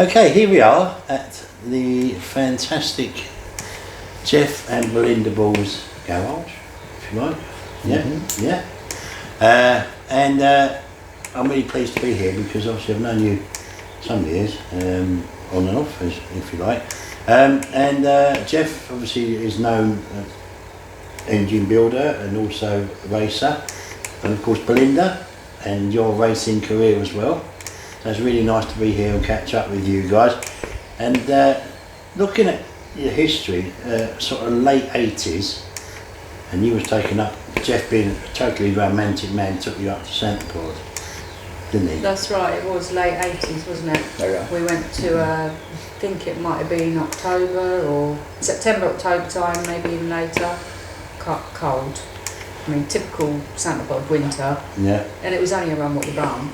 Okay, here we are at the fantastic Jeff and Belinda Ball's garage, if you like. Yeah, yeah. I'm really pleased to be here because obviously I've known you some years, on and off, if you like. Jeff obviously is known engine builder and also racer, and of course Belinda, and your racing career as well. So it's really nice to be here and catch up with you guys. And looking at your history, sort of late 80s, and you was taken up, Jeff being a totally romantic man, took you up to Santa Claus, didn't he? That's right, it was late 80s, wasn't it? Oh, yeah. We went to, I think it might have been October or September, October time, maybe even later. Cold. I mean, typical Santa Claus winter. Yeah. And it was only a run what you run.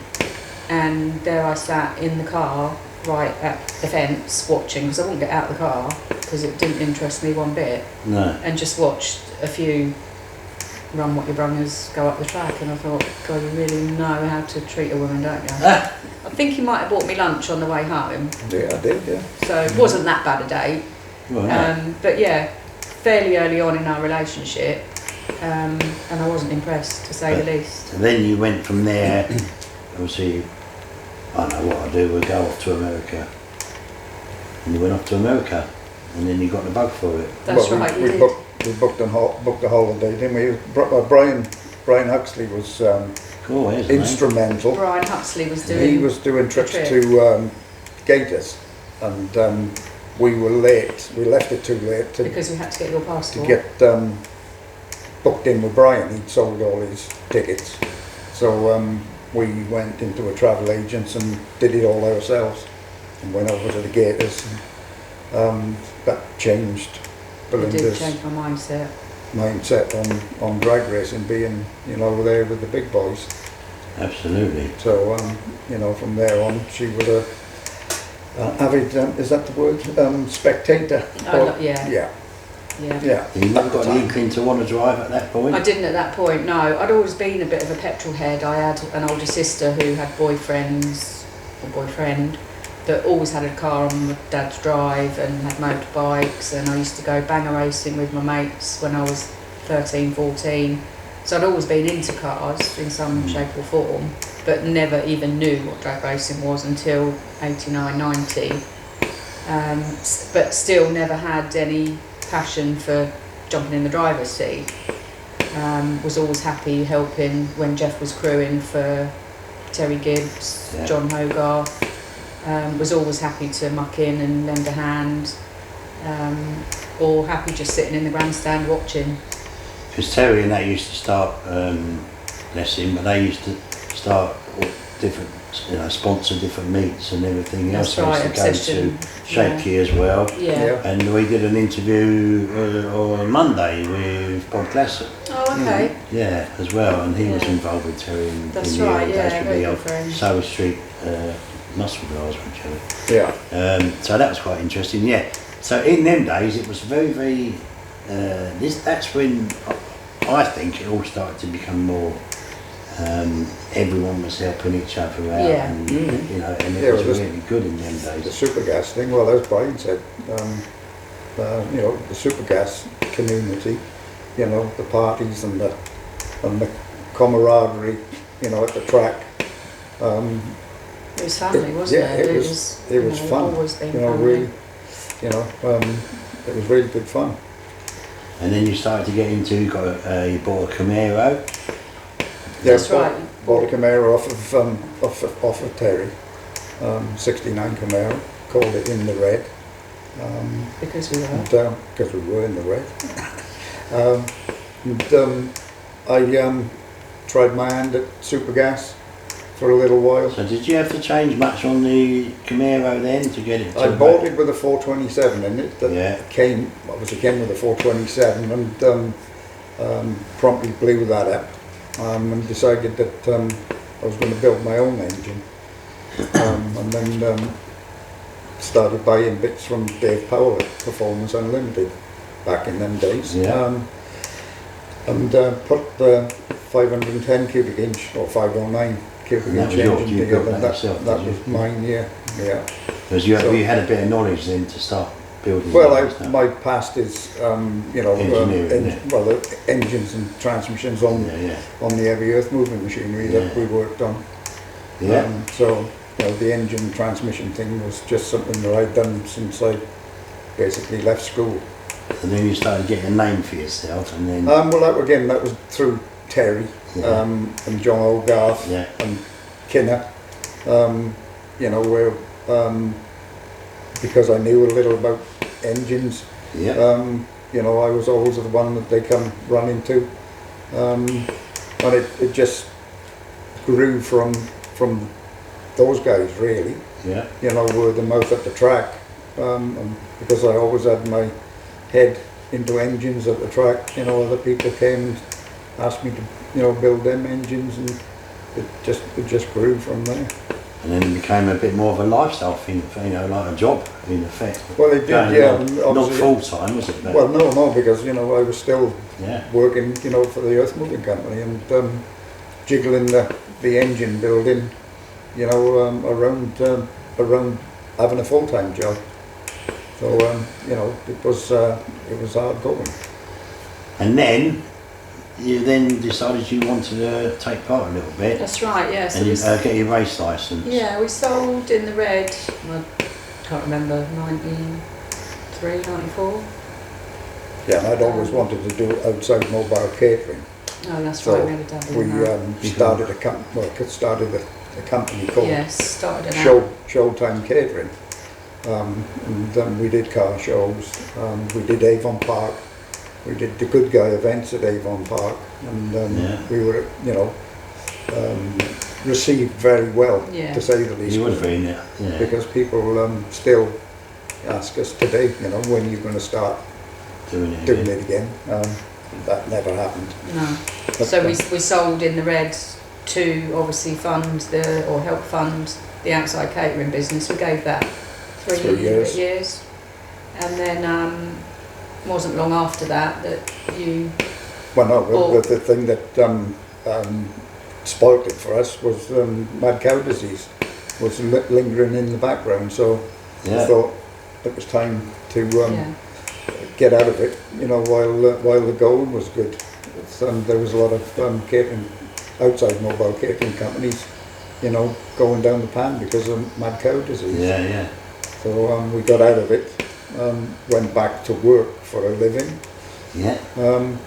And there I sat in the car, right at the fence, watching, because I wouldn't get out of the car, because it didn't interest me one bit. No. And just watched a few run what your brungers go up the track, and I thought, God, you really know how to treat a woman, don't you? I think he might have bought me lunch on the way home. Yeah, I did, yeah. So it wasn't that bad a date. Right. But yeah, fairly early on in our relationship, and I wasn't impressed, to say the least. And then you went from there, obviously, I don't know what I do, we'll go off to America. And you went off to America, and then you got the bug for it. That's Well, right, we you did. booked a holiday, didn't we? Brian Huxley was Cool, isn't it? instrumental. Brian Huxley was doing. He was doing trips trip. to Gators, and we were late. We left it too late to Because we had to get your passport. get booked in with Brian. He'd sold all his tickets, so we went into a travel agents and did it all ourselves, and went over to the Gators. That changed It did Belinda's change my mindset. on drag racing, being there with the big boys. Absolutely. So from there on, she was a avid, is that the word, spectator? Yeah. Yeah. You never got an inkling to want to drive at that point? I didn't at that point, no. I'd always been a bit of a petrol head. I had an older sister who had boyfriend that always had a car on my dad's drive and had motorbikes, and I used to go banger racing with my mates when I was 13, 14. So I'd always been into cars in some shape or form, but never even knew what drag racing was until 89, 90. But still never had any passion for jumping in the driver's seat. Was always happy helping when Jeff was crewing for Terry Gibbs, Yeah. John Hogarth. Was always happy to muck in and lend a hand, or happy just sitting in the grandstand watching. Because Terry and they used to start, bless him, but they used to start all different, sponsor different meets and everything else. That's right, I used to Obsession. go to Shaky as well. Yeah. And we did an interview on Monday with Bob Glassett. Oh, okay. Yeah, as well, and he was Yeah. involved with Terry in That's the right, early yeah, days with very the good old friend. Surrey Street muscle cars with Terry. Yeah. So that was quite interesting, yeah. So in them days, it was very, very. That's when I think it all started to become more. Everyone was helping each other out, Yeah. and and it Yeah, was it was really good in them The days. super gas thing, well, as Brian said, the super gas community, the parties and the camaraderie, at the track. It was family, wasn't Yeah, it? it was fun. Always been Really, family. it was really good fun. And then you started to get into you bought a Camaro. That's bought- right. Bought a Camaro off of Terry, 69 Camaro, called it In the Red. Because we were. Because we were in the red. I tried my hand at super gas for a little while. So did you have to change much on the Camaro then to get it? I bought it with a 427 in it. That Yeah. came with a 427, and promptly blew that up, and decided that I was going to build my own engine, and then started buying bits from Dave Powell at Performance Unlimited back in them days. Yeah. And put the 510 cubic inch or 509 cubic And that inch was yours, engine you built together. that yourself, That did was you? mine, yeah. Yeah. Because you, So- you had a bit of knowledge then to start building. Well, things, no? my past is, you know, Engineering, yeah. well, the engines and transmissions on Yeah, on the heavy earth moving machinery that Yeah. we worked on. yeah. So, you know, the engine transmission thing was just something that I'd done since I basically left school. And then you started getting a name for yourself, and then Well, that was through Terry Yeah. and John Hogarth yeah, and Kinner. You know, where because I knew a little about engines, yeah, you know, I was always the one that they come running to, and it just grew from those guys really. yeah, You know, word of mouth at the track, and because I always had my head into engines at the track. You know, other people came and asked me to, you know, build them engines, and it just grew from there. and then it became a bit more of a lifestyle thing, you know, like a job in effect. Well, it did, Going yeah. on. and Not obviously- full time, was it? But, Well, no, because you know I was still yeah, working, you know, for the earth moving company and jiggling the engine building, you know, around having a full time job. So you know, it was hard going. and then you then decided you wanted to take part a little bit, That's right, yeah. So and you, we, get your race license. yeah, we sold in the red, I can't remember, 93, 94. Yeah, and I'd always wanted to do outside mobile catering. Oh, that's So right, we had a double We in that. started a company called Yes, started in Showtime Catering. And then we did car shows, we did Avon Park, we did the Good Guy events at Avon Park, and Yeah. we were, you know, received very well, Yeah. to say the least. You would have been, yeah. Because people still ask us today, you know, when are you going to start Doing it doing again. it again? That never happened. No. But, So we sold in the red to obviously fund or help fund the outside catering business. We gave that 3 years. And then wasn't long after that you Well, no, Or- the thing that spoilt it for us was mad cow disease was lingering in the background. So I Yeah, thought it was time to yeah. get out of it. You know, while the going was good. There was a lot of catering, outside mobile catering companies, you know, going down the pan because of mad cow disease. yeah, yeah. So we got out of it, went back to work for a living, Yeah, and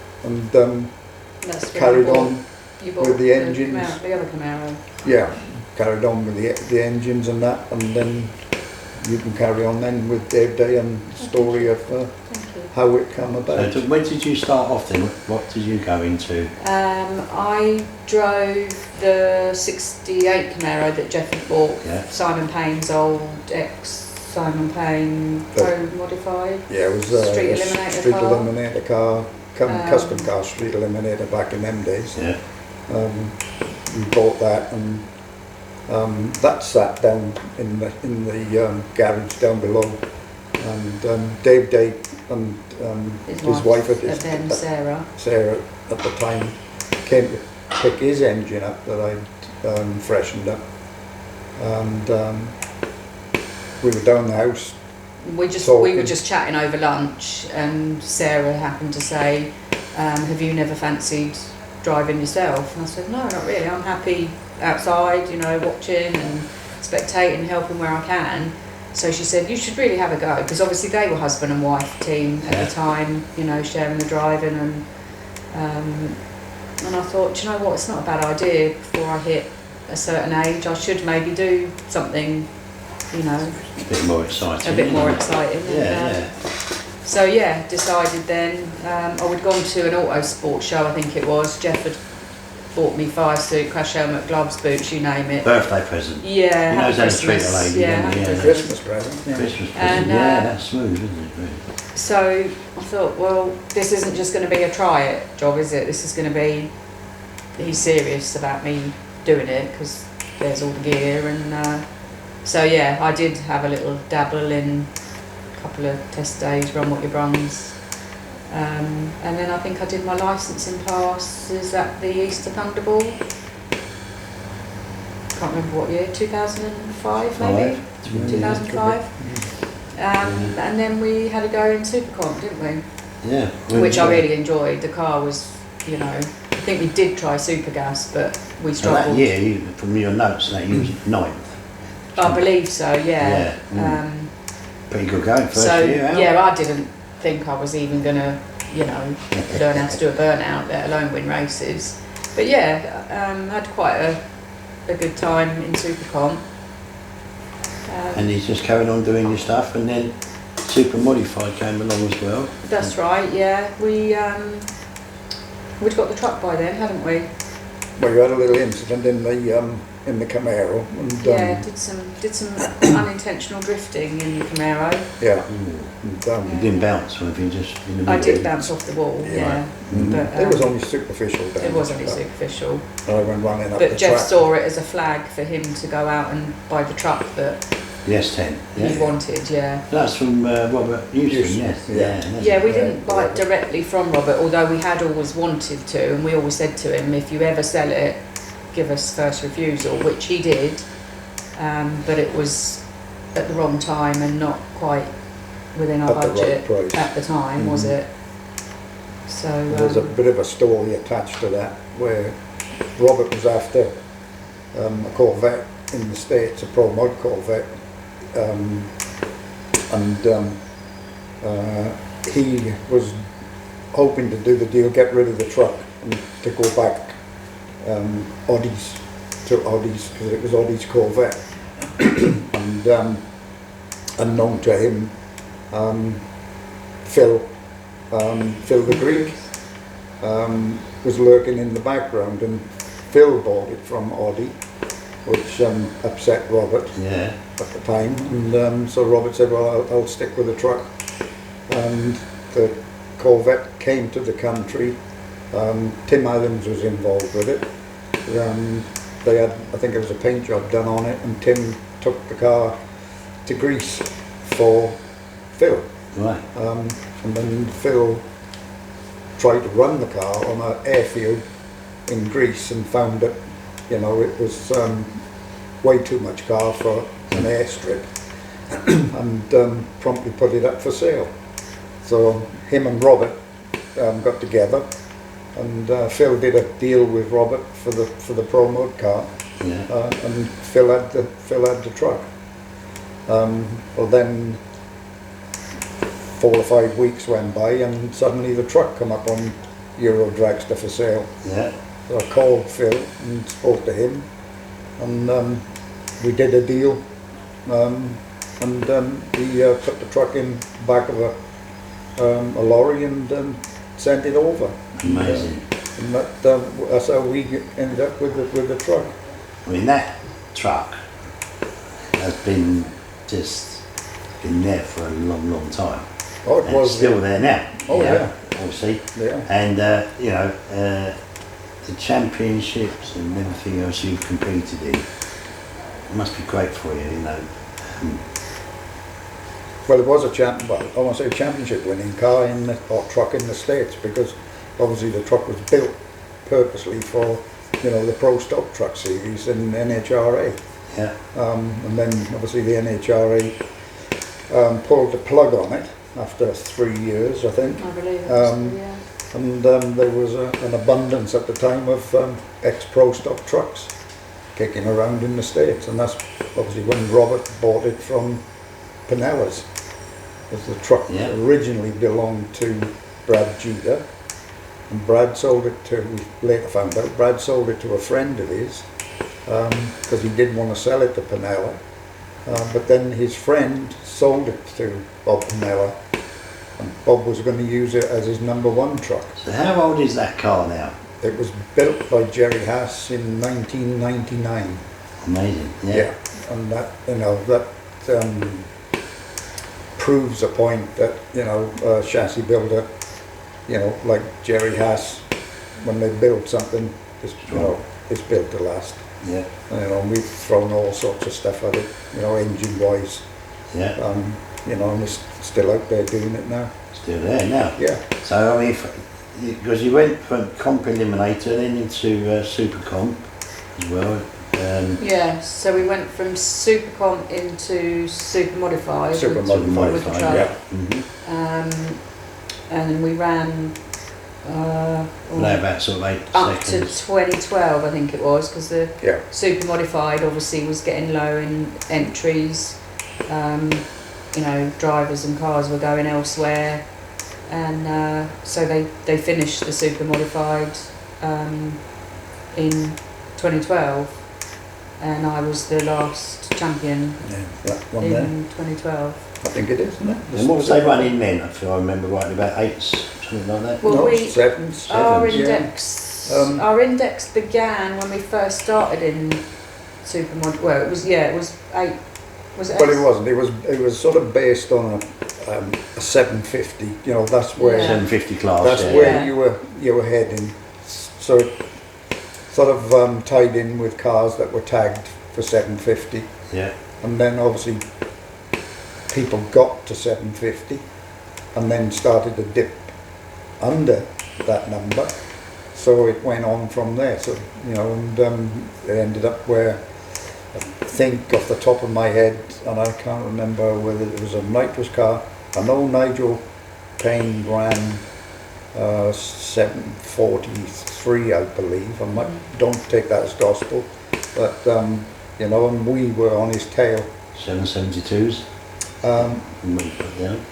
That's when carried you bought- on. you bought with the engines. the other Camaro. Yeah, carried on with the engines and that, and then you can carry on then with Dave Day and the story of Thank you. how it came about. so when did you start off then? What did you go into? I drove the 68 Camaro that Jeff had bought, Yeah. Simon Payne's old ex-Simon Payne The- Pro Modified. Yeah, it was Street a Eliminator street car. eliminator car, custom car street eliminator back in them days. Yeah, We bought that, and that sat down in the garage down below, and Dave Day and his wife at then Sarah. Sarah at the time came to pick his engine up that I'd freshened up, and we were down the house. We were Talking. just chatting over lunch, and Sarah happened to say, "Have you never fancied driving yourself?" And I said, "No, not really. I'm happy outside, you know, watching and spectating, helping where I can." So she said, "You should really have a go," because obviously they were husband and wife team at Yeah. the time, you know, sharing the driving, and I thought, "Do you know what? It's not a bad idea. Before I hit a certain age, I should maybe do something, you know, a bit more exciting. a bit more exciting." Yeah, And, yeah. So yeah, decided then, I would gone to an auto sport show, I think it was. Jeff had bought me 5-suit, crash helmet, gloves, boots, you name it. Birthday present. Yeah, He happy knows how to treat a Christmas. lady, Yeah, doesn't he? happy Yeah. Christmas. Christmas present. Yeah. Christmas present. And, Yeah, that's smooth, isn't it? Really? So I thought, well, this isn't just going to be a try it job, is it? This is going to be, he's serious about me doing it because there's all the gear. And so yeah, I did have a little dabble in a couple of test days, run what you runs. And then I think I did my licensing passes at the Easter Thunderball. Can't remember what year, 2005 maybe? 2005. And then we had a go in Supercomp, didn't we? Yeah. Which I really enjoyed. The car was, you know, I think we did try Supergas, but we So that struggled. year, from your notes, that you was 9th. I believe so, yeah. Pretty good going first So, year out. yeah, I didn't think I was even going to, you know, learn how to do a burnout, let alone win races. But yeah, had quite a good time in Supercomp. And he's just carried on doing your stuff, and then Super Modified came along as well. That's right, yeah. We'd got the truck by then, hadn't we? Well, you had a little incident in the Camaro, and Yeah, did some unintentional drifting in the Camaro. yeah, You didn't bounce, or if you just in the I middle. did bounce off the wall, yeah. Mm. But, it was only superficial damage. It was only superficial. I went running up But the Jeff track. saw it as a flag for him to go out and buy the truck that The S10. he Yeah. wanted, yeah. That's from Robert Houston, Houston, yes. yeah. That's Yeah, it. we didn't buy it directly from Robert, although we had always wanted to, and we always said to him, if you ever sell it, give us first refusal, which he did, but it was at the wrong time and not quite within our At the right budget price. at the time, was it? So There's a bit of a story attached to that where Robert was after a Corvette in the States, a Pro Mod Corvette, he was hoping to do the deal, get rid of the truck and to go back Audis, because it was Audis Corvette. And unknown to him, Phil the Greek was lurking in the background, and Phil bought it from Audi, which upset Robert Yeah. at the time, and so Robert said, well, I'll stick with the truck. And the Corvette came to the country. Tim Adams was involved with it. They had, I think it was a paint job done on it, and Tim took the car to Greece for Phil. Right. And then Phil tried to run the car on an airfield in Greece and found that, you know, it was way too much car for an airstrip, and promptly put it up for sale. So him and Robert got together, and Phil did a deal with Robert for the Pro Mod car, Yeah. and Phil had the truck. Well, then 4 or 5 weeks went by, and suddenly the truck come up on Euro Dragster for sale. Yeah. So I called Phil and spoke to him, and we did a deal, and we put the truck in the back of a lorry and sent it over. Amazing. And that's how we ended up with the truck. I mean, that truck has been there for a long, long time. Oh, it And was it's still there now. Oh, you know, yeah. Obviously. Yeah. And, the championships and everything else you've competed in, it must be great for you, you know. Well, it was I want to say a championship winning car or truck in the States, because obviously the truck was built purposely for, you know, the Pro Stock Truck Series in NHRA. Yeah. And then obviously the NHRA pulled the plug on it after 3 years, I think. I believe it was, yeah. And there was an abundance at the time of ex-Pro Stock trucks kicking around in the States, and that's obviously when Robert bought it from Pinellas, because the truck originally belonged to Brad Jeter, and Brad sold it to, we later found out, Brad sold it to a friend of his, because he didn't want to sell it to Pinella, but then his friend sold it to Bob Pinella, and Bob was going to use it as his #1 truck. So how old is that car now? It was built by Jerry Haas in 1999. Amazing. Yeah. Yeah, and that, you know, that proves a point that, you know, a chassis builder, you know, like Jerry Haas, when they build something, it's, you know, it's built to last. Yeah. You know, and we've thrown all sorts of stuff at it, you know, engine-wise. Yeah. You know, and it's still out there doing it now. Still there now. Yeah. So I mean, because you went from Comp Eliminator then into Super Comp as well, Yeah, so we went from super comp into super modified. Super with modified, the truck. yeah. And we ran about sort of 8 up seconds. to 2012, I think it was, because the Yeah. super modified obviously was getting low in entries. You know, drivers and cars were going elsewhere, and so they finished the super modified in 2012, and I was the last champion Yeah, that one in there. 2012. I think it is, isn't it? And what was they running then? If I remember rightly, about 8s, something like that. Well, No, we sevens. our Sevens, index yeah. our index began when we first started in super mod. Well, it was 8. Was it? Well, eight? it wasn't. It was sort of based on a 750. You know, that's where Yeah. 750 class. that's yeah. where Yeah. you were heading. So it sort of tied in with cars that were tagged for 750, Yeah. and then obviously people got to 750, and then started to dip under that number. So it went on from there. So you know, and it ended up where. I think off the top of my head, and I can't remember whether it was a nitrous car. I know Nigel Payne ran 743, I believe. Don't take that as gospel, but you know, and we were on his tail. 772s. I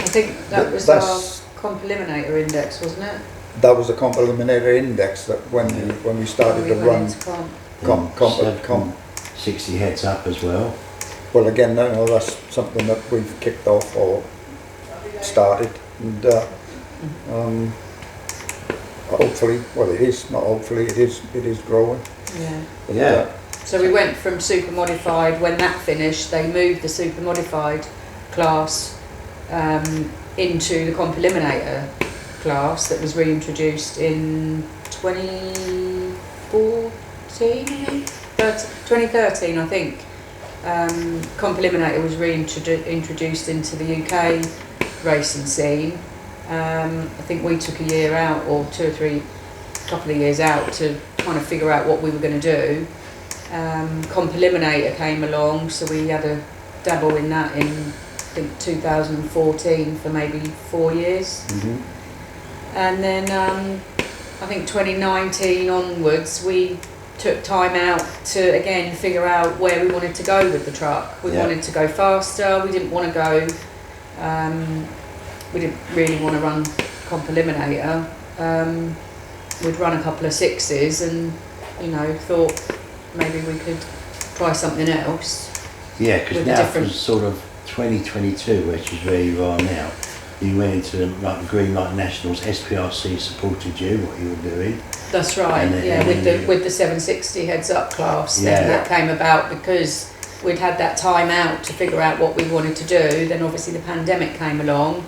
think that was that's- our comp eliminator index, wasn't it? That was a comp eliminator index that when we started We to went run into comp. comp. 60 heads up as well. Well, again, you know, that's something that we've kicked off or started, and hopefully, well, it is not hopefully, it is growing. Yeah. But, Yeah. So we went from super modified. When that finished, they moved the super modified class into the comp eliminator class that was reintroduced in 2014, I think. 2013, I think. Comp eliminator was reintroduced into the UK racing scene. I think we took a year out, or 2 or 3, couple of years out, to kind of figure out what we were going to do. Comp eliminator came along, so we had a dabble in that in, I think, 2014 for maybe 4 years. And then I think 2019 onwards, we took time out to again figure out where we wanted to go with the truck. We wanted to go faster. We didn't want to go. We didn't really want to run comp eliminator. We'd run a couple of 6s, and you know, thought maybe we could try something else. Yeah, because With now different- from sort of 2022, which is where you are now, you went into like the Green Light Nationals. SPRC supported you, what you were doing. That's right. And then- Yeah, and with then the 760 heads up class. Yeah. Then that came about because we'd had that time out to figure out what we wanted to do. Then obviously the pandemic came along.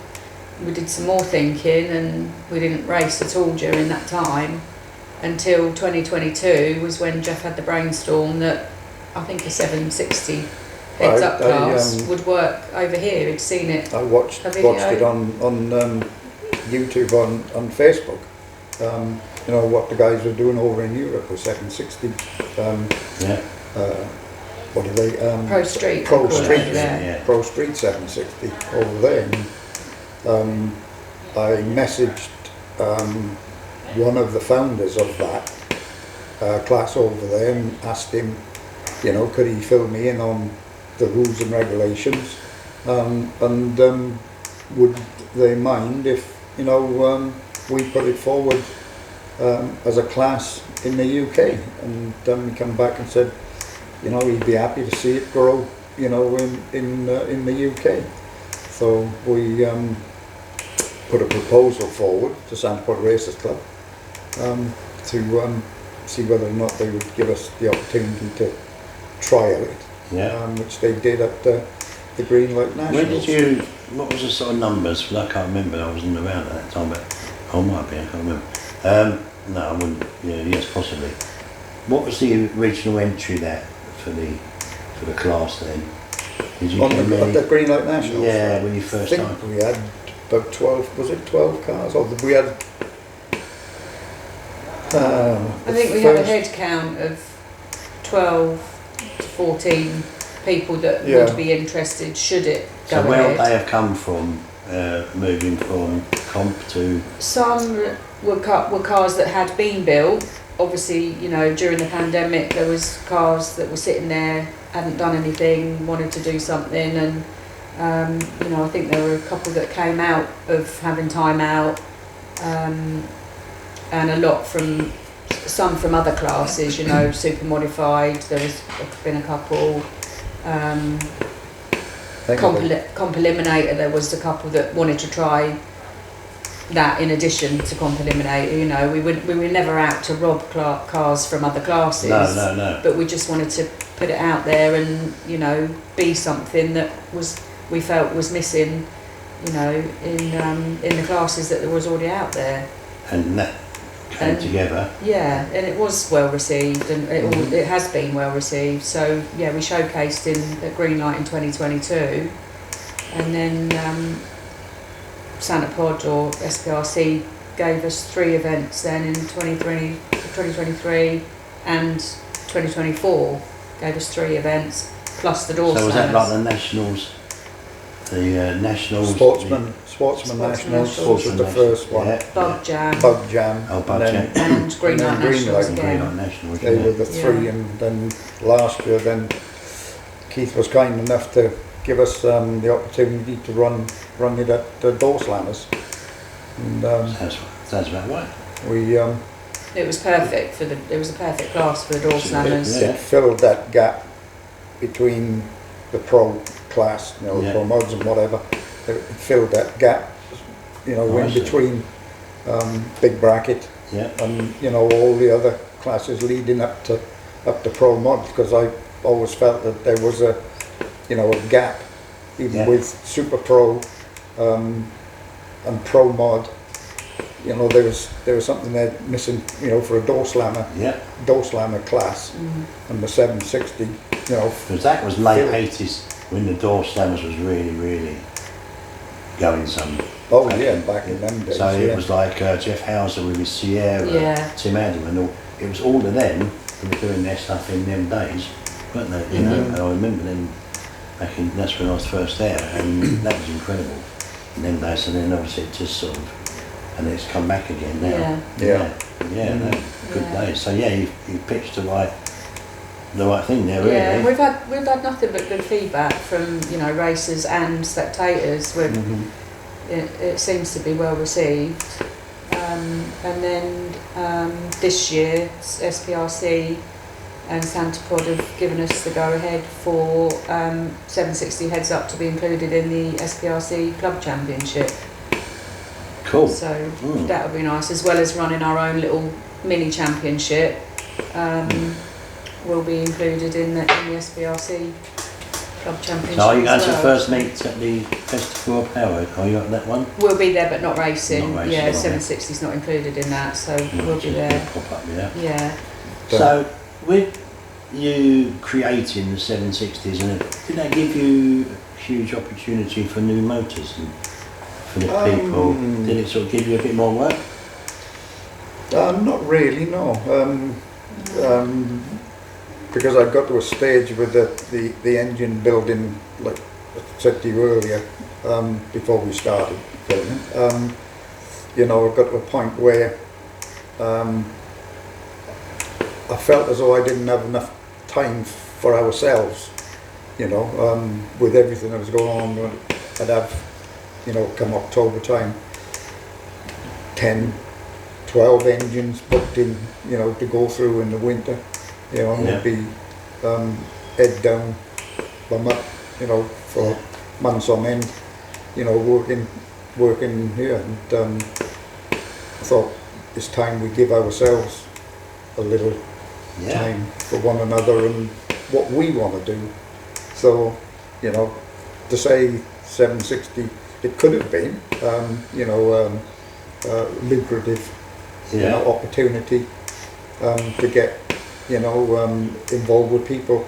We did some more thinking, and we didn't race at all during that time until 2022 was when Jeff had the brainstorm that I think a 760 heads up class would work over here. He'd seen it. I watched A video. it on YouTube, on Facebook. You know what the guys were doing over in Europe with 760. Yeah. What are they? Pro Street. Pro they call it Street. over there. Yeah. Pro Street 760 over there. And, I messaged one of the founders of that class over there and asked him, you know, could he fill me in on the rules and regulations, and would they mind if, you know, we put it forward as a class in the UK. And then he come back and said, you know, he'd be happy to see it grow, you know, in the UK. So we put a proposal forward to Sandport Racers Club to see whether or not they would give us the opportunity to trial it, which they did at the Green Light Nationals. What was the sort of numbers? Because I can't remember, I wasn't around at that time, but I might be, I can't remember. No, I wouldn't, yes, possibly. What was the original entry there for the class then? Did you At the Green Light Nationals? Yeah, when you I first think started. we had about 12, was it 12 cars? Or we had... I think we had a head count of 12 14 people that Yeah. would be interested should it go So where would ahead. they have come from, moving from comp to... Some were cars that had been built. Obviously, you know, during the pandemic, there was cars that were sitting there, hadn't done anything, wanted to do something, and you know, I think there were a couple that came out of having time out, and a lot from some from other classes. You know, super modified. There's been a couple. Comp Eliminator, there was a couple that wanted to try that in addition to Comp Eliminator. You know, we were never out to rob cars from other classes. No. But we just wanted to put it out there and, you know, be something that we felt was missing, you know, in the classes that was already out there. And that came together. Yeah, and it was well received, and it has been well received. So yeah, we showcased at Greenlight in 2022, and then Santa Pod or SPRC gave us 3 events then in 2023 and 2024. Gave us 3 events plus the door So was that slammers. like the nationals? The nationals? Sportsman Nationals, Nationals. which was the first one. Yeah. Bug Jam Bug Jam. Oh, Bug and Jam. then and Greenlight and then Nationals Greenlight, again. Greenlight Nationals. They yeah. were the 3, and then last year, then Keith was kind enough to give us the opportunity to run it at the door slammers, and Sounds about right. we It was perfect it was a perfect class for the door slammers. Yeah. it filled that gap between the pro class, you know, Yeah. pro mods and whatever. It filled that gap, you know, Oh, I in see. between big bracket Yeah. and, you know, all the other classes leading up to pro mod, because I always felt that there was a gap even Yeah. with super pro and pro mod. You know, there was something there missing, you know, for a door slammer class, and the 760, you know. Because that was late Phil. 80s when the door slammers was really going some. Oh yeah, back in them days. So yeah. it was like Jeff Hauser with his Sierra, Yeah. Tim Adam, and all. It was all of them who were doing their stuff in them days, weren't they? You know, and I remember them back in. That's when I was first there, and that was incredible. In them days, and then obviously it just sort of, and it's come back again now. Yeah. Yeah. No, good Yeah. days. So yeah, you pitched the right thing there, really. Yeah, and we've had nothing but good feedback from, you know, racers and spectators. It seems to be well received. And then this year, SPRC and Santa Pod have given us the go ahead for 760 heads up to be included in the SPRC Club Championship. Cool. So that would be nice, as well as running our own little mini championship. Will be included in the SPRC Club Championship. So are you going as to the well. first meet at the Festival of Power? Are you at that one? We'll be there, but not racing. Not racing, Yeah, okay. 760 is not included in that, so we'll be there. Pop up, yeah. Yeah. So with you creating the 760s, and did that give you a huge opportunity for new motors and for the people? Did it sort of give you a bit more work? Not really, no. Because I got to a stage with the engine building, like I said to you earlier, before we started filming. You know, I got to a point where I felt as though I didn't have enough time for ourselves. You know, with everything that was going on, I'd have, you know, come October time, 10, 12 engines booked in, you know, to go through in the winter. You know, and Yeah. we'd be head down, bum up, you know, for months on end, you know, working here. And I thought it's time we give ourselves a little time for one another and what we want to do. So, you know, to say 760, it could have been, you know, lucrative, you know, opportunity to get, you know, involved with people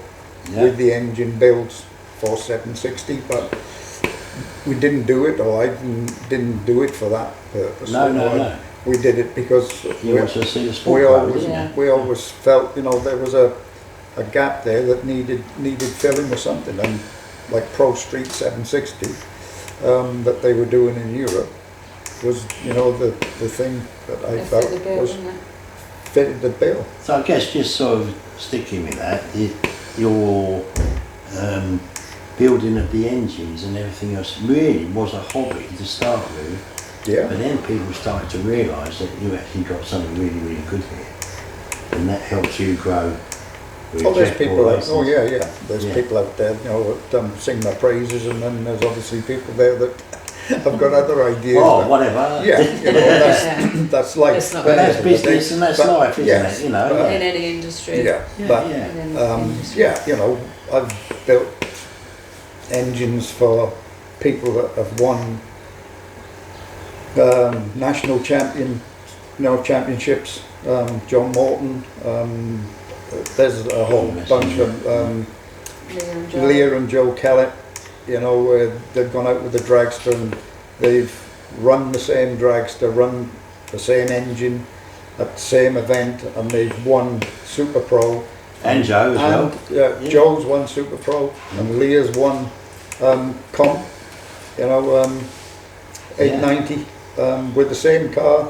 with the engine builds for 760, but we didn't do it, or I didn't do it for that purpose. No. We did it because You want to see the sport we grow, always didn't you? we always felt, you know, there was a a gap there that needed filling or something, and like Pro Street 760 that they were doing in Europe was, you know, the thing that I It felt fit the bill, was didn't it? fitted the bill. So I guess just sort of sticking with that, your building of the engines and everything else really was a hobby to start with, Yeah. but then people started to realise that you actually got something really, really good here, and that helps you grow. With Oh, there's Jeff people Paul out, oh yeah. There's Yeah. people out there, you know, that sing my praises, and then there's obviously people there that have got other ideas. Oh, that- whatever. Yeah, you know, Yeah. that's life. That's not But that's At the end of the day. business and that's But life, isn't yes, it? You know. but- In any industry. Yeah, Yeah, but yeah. In any industry. yeah, you know, I've built engines for people that have won national championships. John Morton. There's a whole Oh, yes, bunch yeah. of Leah and Joe. Leah and Joe Kellett. You know, they've gone out with the dragster and they've run the same dragster, run the same engine at the same event, and they've won Super Pro. And Joe as well. And Yeah. Joe's won Super Pro, and Leah's won comp. You know, 890 with the same car.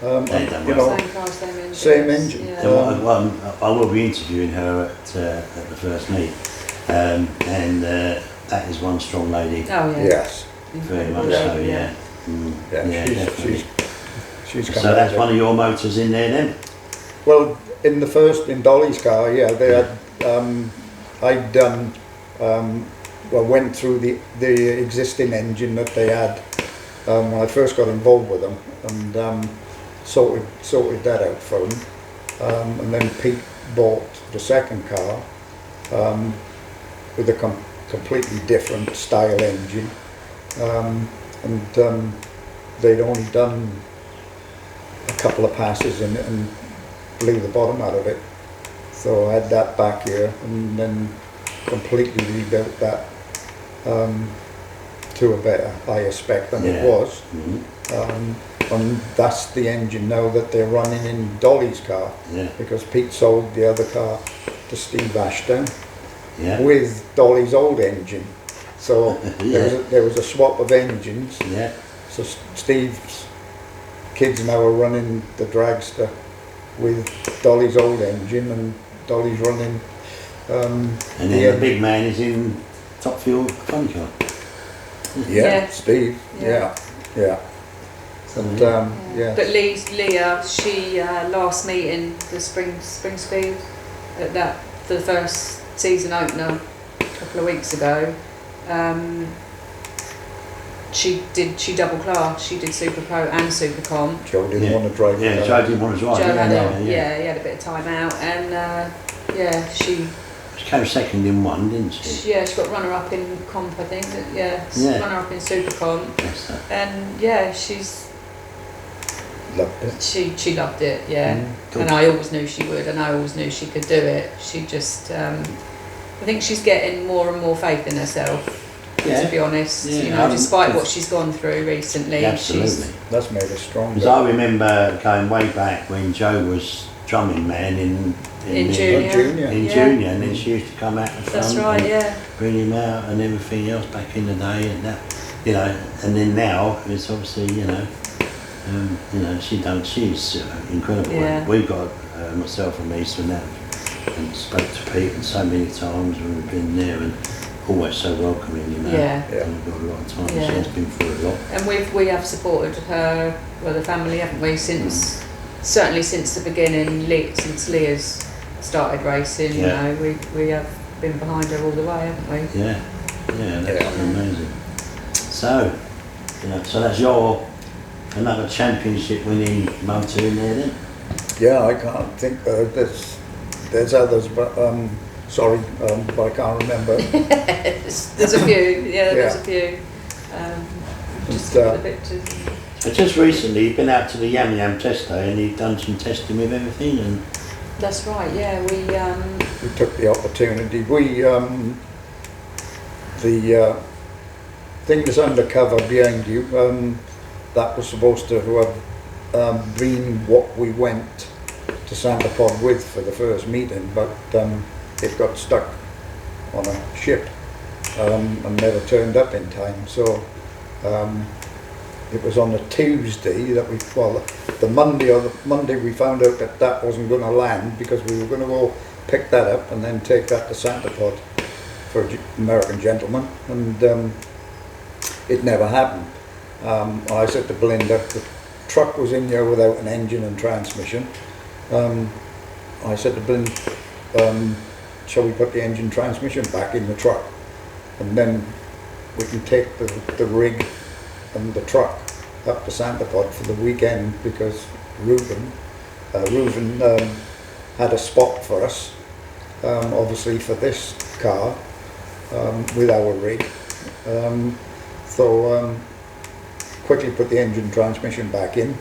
They've done You well. know, Same car, same engine. same engine. Yeah. And I will be interviewing her at the first meet, and that is one strong lady, Oh yeah. yes, very much Yeah. so. Yeah. Mm, yeah, definitely. she's So come that's out. one of your motors in there then. Well, in Dolly's car, yeah, they had. I'd done. Went through the existing engine that they had when I first got involved with them, and sorted that out for them. And then Pete bought the second car with a completely different style engine, and they'd only done a couple of passes in it and blew the bottom out of it. So I had that back here, and then completely rebuilt that to a better, higher spec than it Yeah. was. Mhm. And that's the engine now that they're running in Dolly's car, Yeah. because Pete sold the other car to Steve Ashton Yeah. with Dolly's old engine. So Yeah. there was a swap of engines. Yeah. So Steve's kids now are running the dragster with Dolly's old engine, and Dolly's running And the then the big man is in Top Fuel Fun Car. Yeah. Steve, Yeah. yeah. So, And, yeah. But Leah, she last meeting the spring speed at the first season opener a couple of weeks ago. She double class. She did Super Pro and Super Com. Joe didn't Yeah. want to drive Yeah, the Joe didn't want to drive. Joe had yeah, he had a bit of time out, and she She came second in one, didn't she? she got runner up in comp, I think. Yeah. Runner up in Super Com, That's that. and she's loved it. she loved it. Yeah. Cool. And I always knew she would, and I always knew she could do it. She just, I think she's getting more and more faith in herself, Yeah. to be honest. Yeah, You know, despite what she's gone through recently, Absolutely. she's That's made us stronger. Because I remember going way back when Joe was drumming man in junior. Junior. in Yeah. junior, and then she used to come out the front That's right, and yeah. bring him out and everything else back in the day, and that, you know, and then now it's obviously, she's incredible. Yeah. We got myself and Lisa and that, and spoke to Pete and so many times when we've been there, and always so welcoming, you know. Yeah. Yeah. And we've got a lot of time. She Yeah. has been through a lot. And we have supported her, well, the family, haven't we, certainly since the beginning, since Leah's started racing, Yeah. you know, we have been behind her all the way, haven't we? Yeah, that's Yeah. amazing. So, so that's another championship winning motor in there then? Yeah, I can't think. There's others, but but I can't remember. There's a few, there's a few. Just And, a bit to... But just recently you've been out to the Yam Yam test day and you've done some testing with everything, and That's right, yeah, We took the opportunity. The thing that's undercover behind you, that was supposed to have been what we went to Santa Pod with for the first meeting, but it got stuck on a ship and never turned up in time. So it was on a Tuesday that the Monday we found out that that wasn't going to land, because we were going to go pick that up and then take that to Santa Pod for an American gentleman, and it never happened. I said to Belinda, the truck was in there without an engine and transmission. I said to Belinda, shall we put the engine transmission back in the truck, and then we can take the rig and the truck up to Santa Pod for the weekend, because Reuben had a spot for us, obviously for this car, with our rig. So quickly put the engine transmission back in.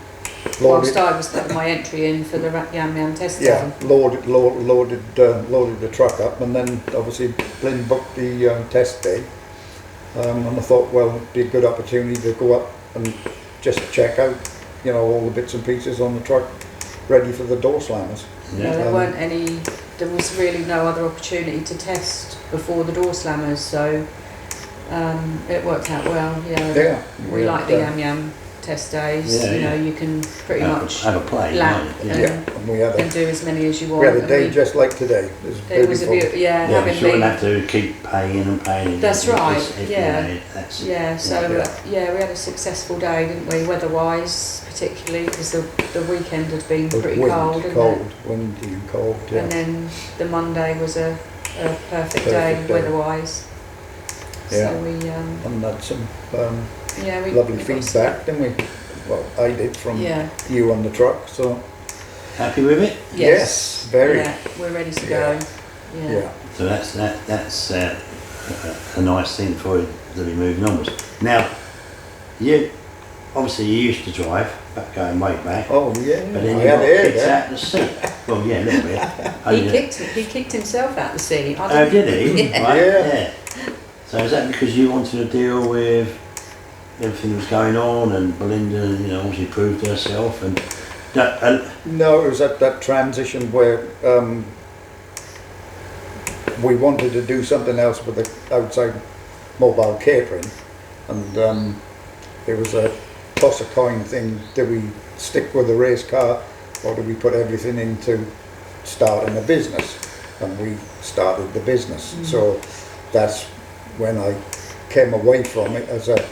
Whilst I was putting my entry in for the Yam Yam test Yeah, day. loaded the truck up, and then obviously Blinn booked the test day. And I thought, well, it'd be a good opportunity to go up and just check out, you know, all the bits and pieces on the truck ready for the door slammers. Yeah, there was really no other opportunity to test before the door slammers, so it worked out well. Yeah, we like the Yam Yam test days. Yeah, you know, you can pretty much have a play. lap and we had and do as many as you want. we had a day just like today. It was a beautiful, having you shouldn't been. have to keep paying and paying. That's right. If, Yeah. you know, that's, We had a successful day, didn't we? Weather-wise, particularly because the weekend had been pretty cold, didn't it? Windy and cold. Yeah. And then the Monday was a perfect day weather-wise. Yeah. So we and had some we lovely got feedback, didn't we? Well, I did from you on the truck. So happy with it? yes, very. Yeah, we're ready to go. Yeah. So that's a nice thing for you to be moving onwards. Now, you used to drive, but going way back. Oh yeah. But then I you had got air kicked there. out the seat. Well, yeah, a little bit. He kicked himself out the seat. Oh, did he? Yeah. Right, Yeah. So is that because you wanted to deal with everything that was going on, and Belinda, you know, obviously proved herself, and No, it was at that transition where we wanted to do something else with the outside mobile catering, and it was a toss a coin thing. Do we stick with the race car, or do we put everything into starting a business? And we started the business. So that's when I came away from it as a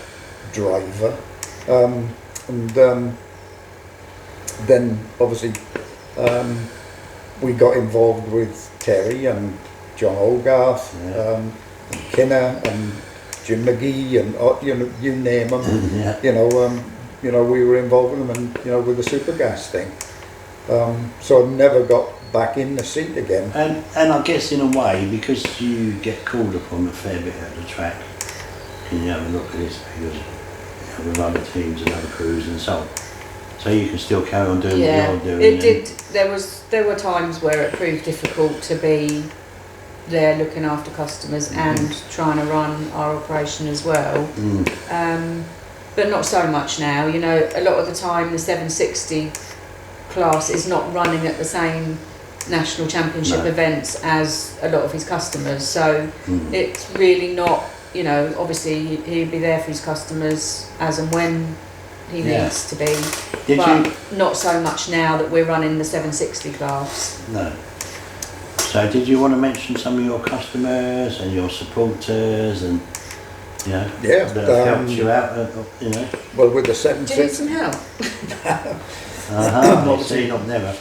driver, and then obviously we got involved with Terry and John Hogarth, and Kinner and Jim McGee, and you name them. You know, we were involved with them, and with the super gas thing. So I never got back in the seat again. And I guess in a way, because you get called upon a fair bit at the track, can you have a look at this, because with other teams and other crews and so on. So you can still carry on doing what you're doing. It did. There were times where it proved difficult to be there looking after customers and trying to run our operation as well. But not so much now. You know, a lot of the time the 760 class is not running at the same national championship events as a lot of his customers. So it's really not. You know, obviously he'd be there for his customers as and when he needs to be, not so much now that we're running the 760 class. No. So did you want to mention some of your customers and your supporters and, that have helped you out, Well, with the Do you need 760, some help? See, not never.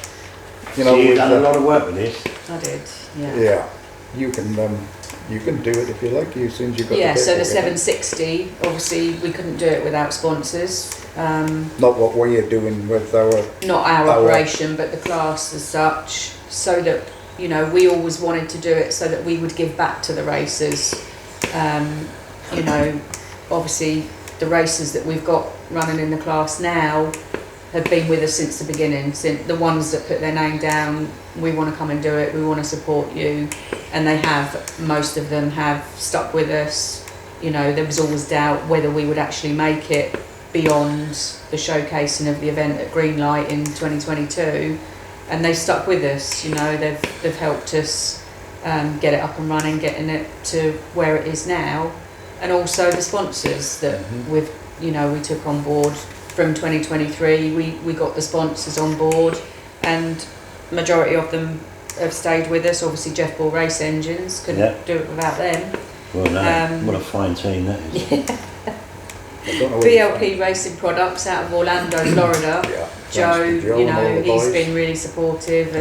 you So know, you've with done a lot of work with this. I did, yeah. yeah, you can do it if you like. You since you've got Yeah, the so the paperwork. 760, obviously we couldn't do it without sponsors. Not what we're doing with our. Not our operation, but the class as such, so that, we always wanted to do it so that we would give back to the racers. Obviously the racers that we've got running in the class now have been with us since the beginning, since the ones that put their name down, we want to come and do it, we want to support you, and they have, most of them have stuck with us. There was always doubt whether we would actually make it beyond the showcasing of the event at Greenlight in 2022, and they stuck with us. They've helped us get it up and running, getting it to where it is now, and also the sponsors that we took on board from 2023. We got the sponsors on board, and majority of them have stayed with us. Obviously, Jeff Ball Race Engines, couldn't do it without them. Well, no, what a fine team that is. Yeah. BLP Racing Products out of Orlando, Florida. Joe, he's been really supportive,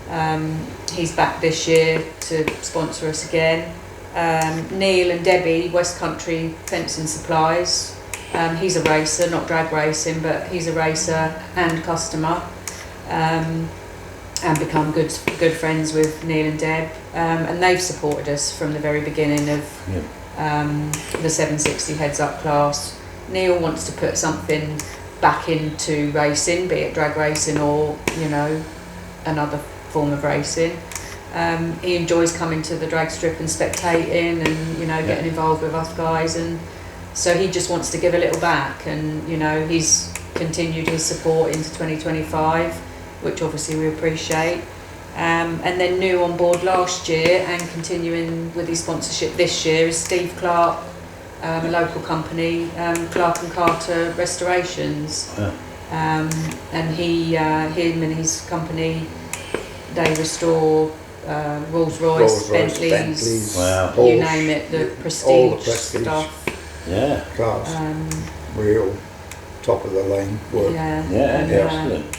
and he's back this year to sponsor us again. Neil and Debbie, West Country Fencing Supplies. He's a racer, not drag racing, but he's a racer and customer. And become good friends with Neil and Deb, and they've supported us from the very beginning of the 760 heads up class. Neil wants to put something back into racing, be it drag racing or another form of racing. He enjoys coming to the drag strip and spectating and getting involved with us guys, and so he just wants to give a little back, and he's continued his support into 2025, which obviously we appreciate. And then new on board last year and continuing with his sponsorship this year is Steve Clark, a local company, Clark and Carter Restorations. And him and his company, they restore Rolls Royce, Bentleys, you name it, the prestige stuff. Yeah. Class. Real top of the lane work. Excellent.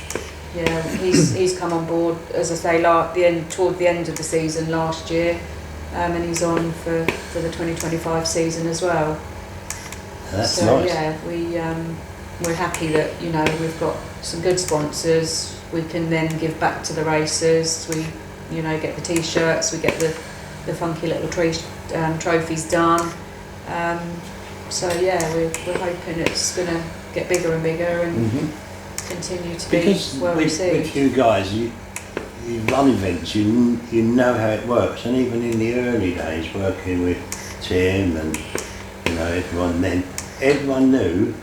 Yeah, he's come on board, as I say, toward the end of the season last year, and he's on for the 2025 season as well. That's nice. Yeah, we're happy that we've got some good sponsors. We can then give back to the racers. We get the t-shirts, we get the funky little trophies done. So yeah, we're hoping it's gonna get bigger and bigger and continue to be well received. With you guys, you run events, you know how it works, and even in the early days working with Tim and everyone, then everyone knew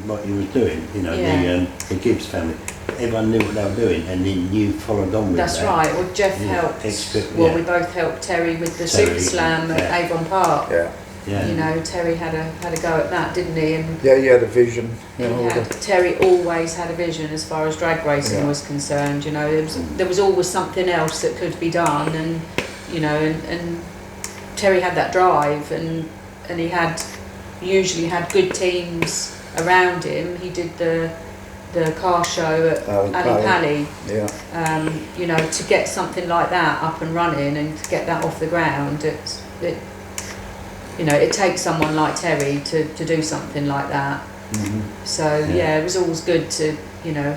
what you was doing. The Gibbs family, everyone knew what they were doing, and then you followed on with that. That's right. Well, Jeff helped. We both helped Terry with the Super Slam at Avon Park. Terry had a go at that, didn't he? And he had a vision. Terry always had a vision as far as drag racing was concerned. There was always something else that could be done, and and Terry had that drive, and he usually had good teams around him. He did the car show at Ali Pally. To get something like that up and running and to get that off the ground, it takes someone like Terry to do something like that. So it was always good to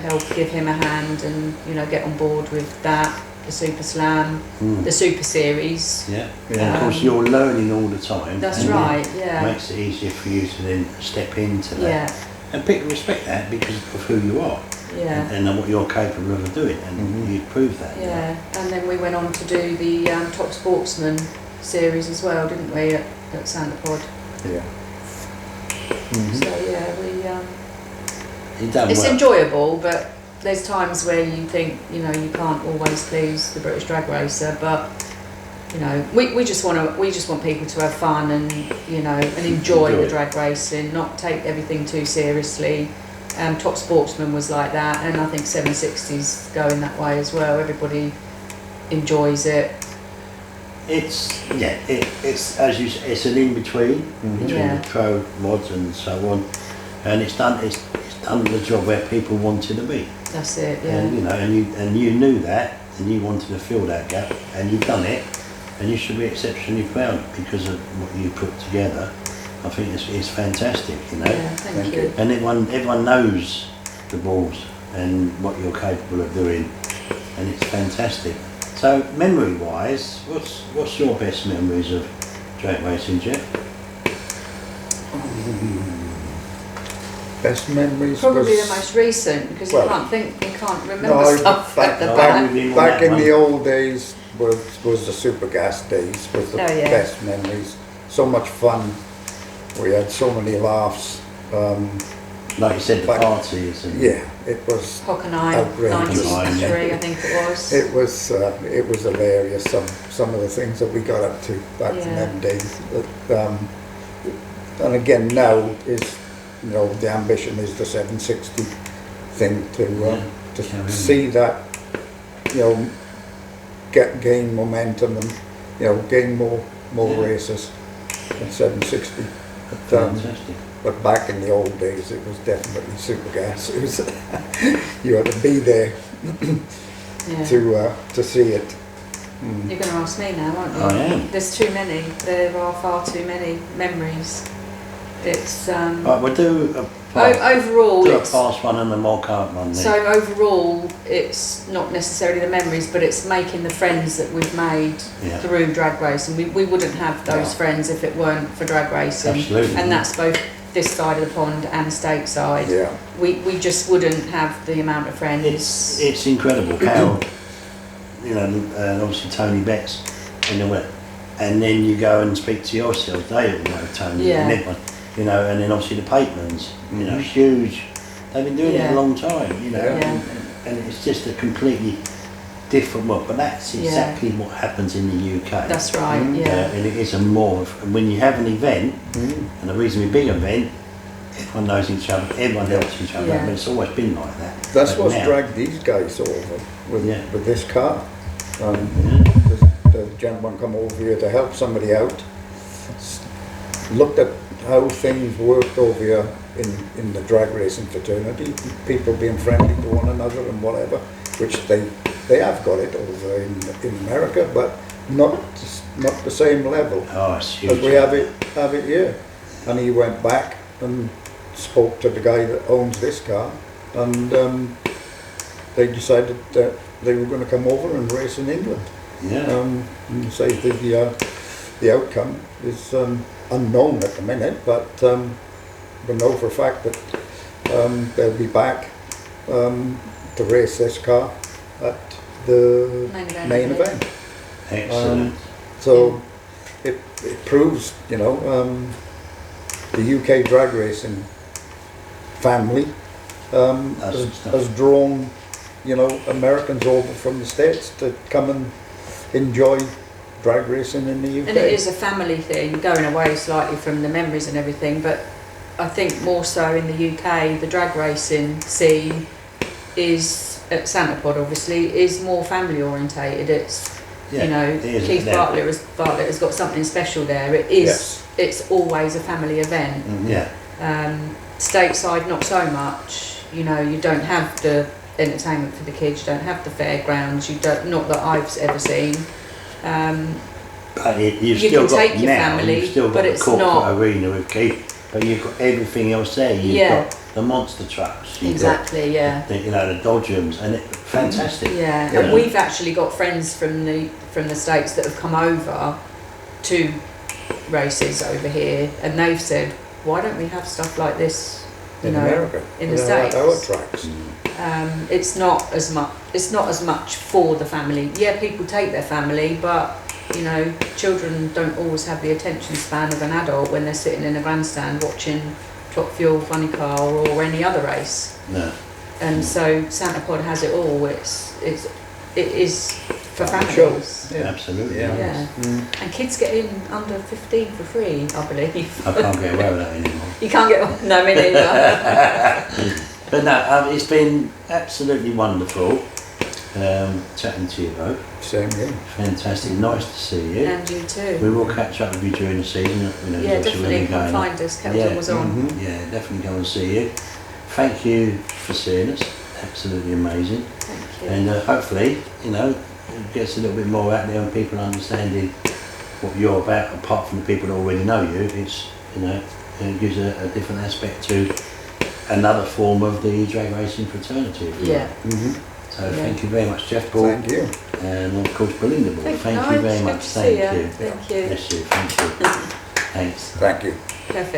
help give him a hand and get on board with that, the Super Slam, the Super Series. And of course you're learning all the time. That's right. It makes it easier for you to then step into that. And people respect that because of who you are. And what you're capable of doing, and you prove that. And then we went on to do the Top Sportsman series as well, didn't we, at Santa Pod? So it's enjoyable, but there's times where you think you can't always please the British drag racer, but we just want people to have fun and and enjoy the drag racing, not take everything too seriously. Top Sportsman was like that, and I think 760's going that way as well. Everybody enjoys it. It's as you say, it's an in between the pro mods and so on, and it's done the job where people wanted to be. That's it. And you knew that, and you wanted to fill that gap, and you've done it, and you should be exceptionally proud because of what you put together. I think it's fantastic, Thank you. And everyone knows the balls and what you're capable of doing, and it's fantastic. So memory-wise, what's your best memories of drag racing, Jeff? Best memories? Probably the most recent, because you can't remember stuff at the back. Back in the old days was the Super Gas days, was the best memories. So much fun. We had so many laughs. Like you said, the But- parties and Yeah, it was Hockenheim, outrageous. 93, I think it was. It was hilarious. Some of the things that we got up to back in Yeah. them days. And again, now is, you know, the ambition is the 760 thing to Carry on. see that, you know, gain momentum and, you know, gain more Yeah. races at 760. fantastic. But back in the old days, it was definitely super gas. It was you had to be there Yeah. to see it. Mm. You're going to ask me now, aren't you? I am. There's too many. There are far too many memories. It's Right, we'll do a overall. do a It's, past one and a more current one then. so overall, it's not necessarily the memories, but it's making the friends that we've made Yeah. through drag racing. We wouldn't have those Yeah. friends if it weren't for drag racing. Absolutely. And that's both this side of the pond and stateside. Yeah, We just wouldn't have the amount of friends. It's incredible how, you know, and obviously Tony Betts, you know, and then you go and speak to yourself, they all know Tony Yeah. and everyone, you know, and then obviously the Patemans, you know, huge, they've been doing it Yeah. a long time, you know, Yeah. and it's just a completely different world, but that's Yeah. exactly what happens in the UK. That's right, Mm. yeah. And it is a more, and when you have an event, mm. and a reasonably big event, everyone knows each other, everyone helps each other, Yeah. but it's always been like that. That's But what's now- dragged these guys over with Yeah. with this car. Yeah. The gentleman come over here to help somebody out. Looked at how things worked over here in the drag racing fraternity, people being friendly to one another and whatever, which they have got it over in America, but not the same level Oh, it's huge. as we have it here. And he went back and spoke to the guy that owns this car, and they decided that they were going to come over and race in England. Yeah. And say the outcome is unknown at the minute, but we know for a fact that they'll be back to race this car at the main event. Excellent. So it proves, you know, the UK drag racing family has drawn, you know, Americans over from the States to come and enjoy drag racing in the UK. And it is a family thing, going away slightly from the memories and everything, but I think more so in the UK, the drag racing scene is, at Santa Pod obviously, is more family orientated. It's, Yeah, you know, it is, Keith yeah. Bartlett has got something special there. It is, Yes. it's always a family event. Yeah. Stateside, not so much. You know, you don't have the entertainment for the kids, you don't have the fairgrounds, you don't, not that I've ever seen. But you've You still can got take your now, family, you've still got but the it's corporate not- arena with Keith, but you've got everything else there. You've Yeah. got the monster trucks. You've Exactly, yeah. got the, you know, the Dodgems, and it's fantastic. Yeah, Yeah. and we've actually got friends from the States that have come over to races over here, and they've said, why don't we have stuff like this, you in know, America, in the you know, like States? our tracks. It's not as much. It's not as much for the family. Yeah, people take their family, but you know, children don't always have the attention span of an adult when they're sitting in a grandstand watching Top Fuel, Funny Car, or any other race. No. And so Santa Pod has it all. It is for Family families. Yeah. Absolutely. Yeah. Yeah. And kids get in under 15 for free, I believe. I can't get away with that anymore. You can't get. No, me neither. But no, it's been absolutely wonderful chatting to you both. Same here. Fantastic. Nice to see you. And you too. We will catch up with you during the season. You know, Yeah, obviously when definitely we're come going up. find us. Captain Yeah. was on. Mhm. Yeah, definitely go and see you. Thank you for seeing us. Absolutely amazing. Thank you. And hopefully, you know, it gets a little bit more out there and people understanding what you're about, apart from the people that already know you. It's, you know, it gives a different aspect to another form of the drag racing fraternity. If you Yeah. like. Mhm. So Yeah. thank you very much, Jeff Paul. Thank you. And of course, Belinda Ball. Thank you Nige. very Good much. to Thank see you. Thank you. Bless you. Thank you. Thanks. Thank you. Perfect.